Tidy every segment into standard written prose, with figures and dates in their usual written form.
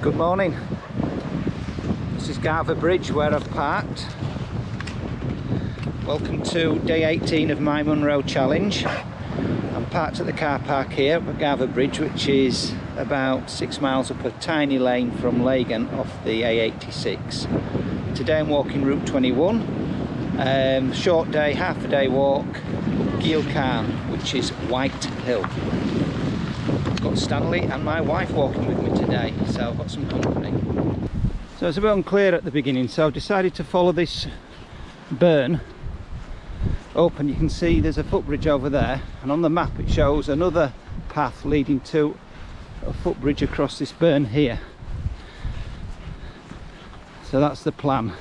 Good morning. This is Garver Bridge where I've parked. Welcome to day 18 of my Munros challenge. I'm parked at the car park here at Garver Bridge, which is about 6 miles up a tiny lane from Lagan off the A86. Today I'm walking Route 21. Short day, half a day walk, Geal, which is White Hill. I've got Stanley and my wife walking with me today, so I've got some company. So it's a bit unclear at the beginning, so I've decided to follow this burn up, and you can see there's a footbridge over there, and on the map it shows another path leading to a footbridge across this burn here. So that's the plan.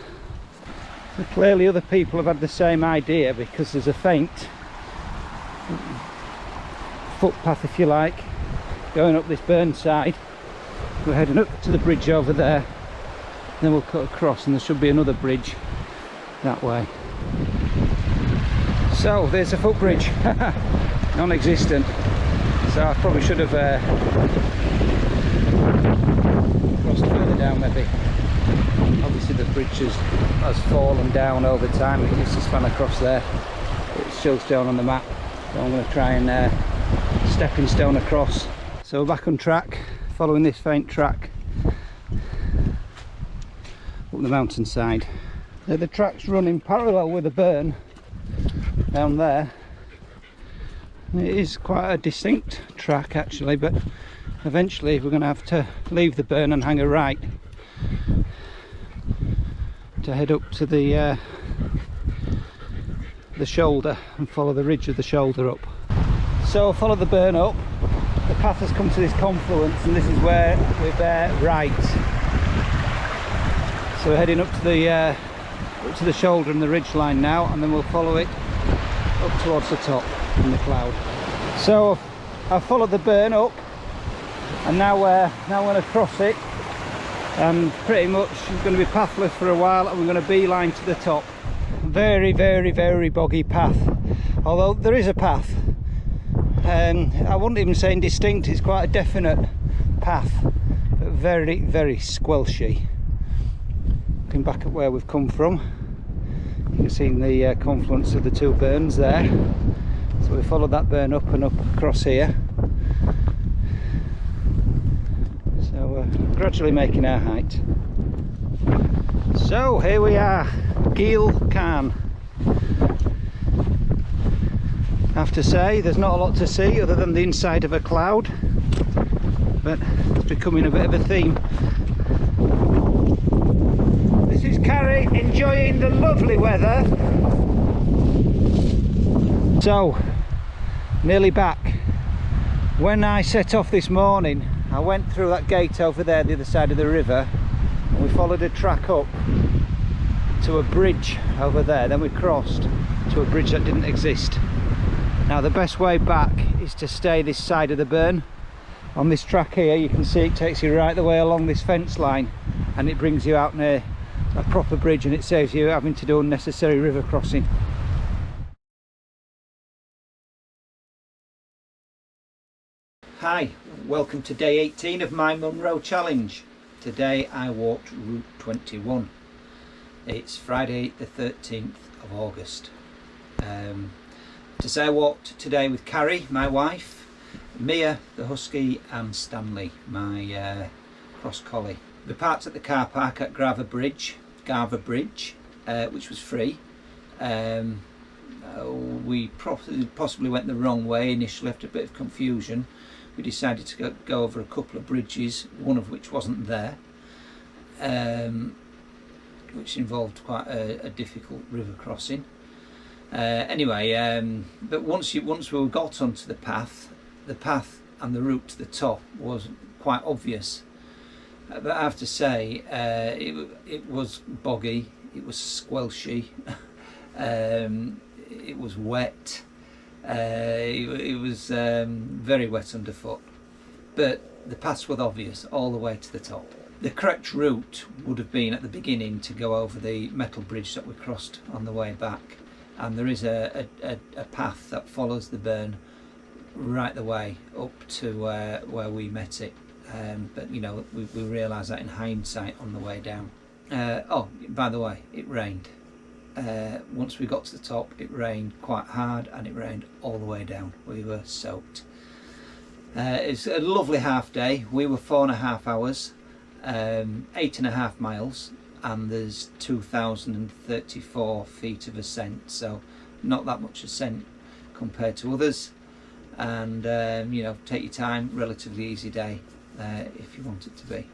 So clearly other people have had the same idea, because there's a faint footpath, if you like, going up this burn side. We're heading up to the bridge over there, then we'll cut across and there should be another bridge that way. So there's a footbridge, non-existent, so I probably should have crossed further down maybe. Obviously the bridge has fallen down over time. It used to span across there, it shows down on the map, so I'm going to try and stepping stone across. So we're back on track, following this faint track up the mountainside. The track's running parallel with the burn down there. It is quite a distinct track actually, but eventually we're going to have to leave the burn and hang a right to head up to the shoulder and follow the ridge of the shoulder up. So follow the burn up. The path has come to this confluence, and this is where we bear right. So we're heading up to the shoulder and the ridge line now, and then we'll follow it up towards the top in the cloud. So I've followed the burn up, and now we're going to cross it, and pretty much it's going to be pathless for a while, and we're going to beeline to the top. Very, very, very boggy path, although there is a path. I wouldn't even say indistinct, it's quite a definite path, but very, very squelchy. Looking back at where we've come from, you can see the confluence of the two burns there. So we followed that burn up and up across here. So gradually making our height. So here we are, Geal. I have to say there's not a lot to see other than the inside of a cloud, but it's becoming a bit of a theme. This is Carrie enjoying the lovely weather. So nearly back. When I set off this morning, I went through that gate over there, the other side of the river, and we followed a track up to a bridge over there, then we crossed to a bridge that didn't exist. Now the best way back is to stay this side of the burn. On this track here you can see it takes you right the way along this fence line, and it brings you out near a proper bridge, and it saves you having to do unnecessary river crossing. Hi, welcome to day 18 of my Munros challenge. Today I walked Route 21. It's Friday the 13th of August. To say I walked today with Carrie, my wife, Mia, the husky, and Stanley, my cross collie. We parked at the car park at Garver Bridge, which was free. We possibly went the wrong way initially after a bit of confusion. We decided to go over a couple of bridges, one of which wasn't there, which involved quite a difficult river crossing. Anyway, but once we got onto the path and the route to the top was quite obvious. But I have to say, it was boggy, it was squelchy, it was wet, it was very wet underfoot. But the paths were obvious all the way to the top. The correct route would have been at the beginning to go over the metal bridge that we crossed on the way back. And there is a path that follows the burn right the way up to where we met it but you know, we realised that in hindsight on the way down. Oh, by the way, it rained. Once we got to the top, it rained quite hard, and it rained all the way down. We were soaked. It's a lovely half day. We were 4.5 hours, 8.5 miles, and there's 2,034 feet of ascent, so not that much ascent compared to others. And you know, take your time, relatively easy day if you want it to be.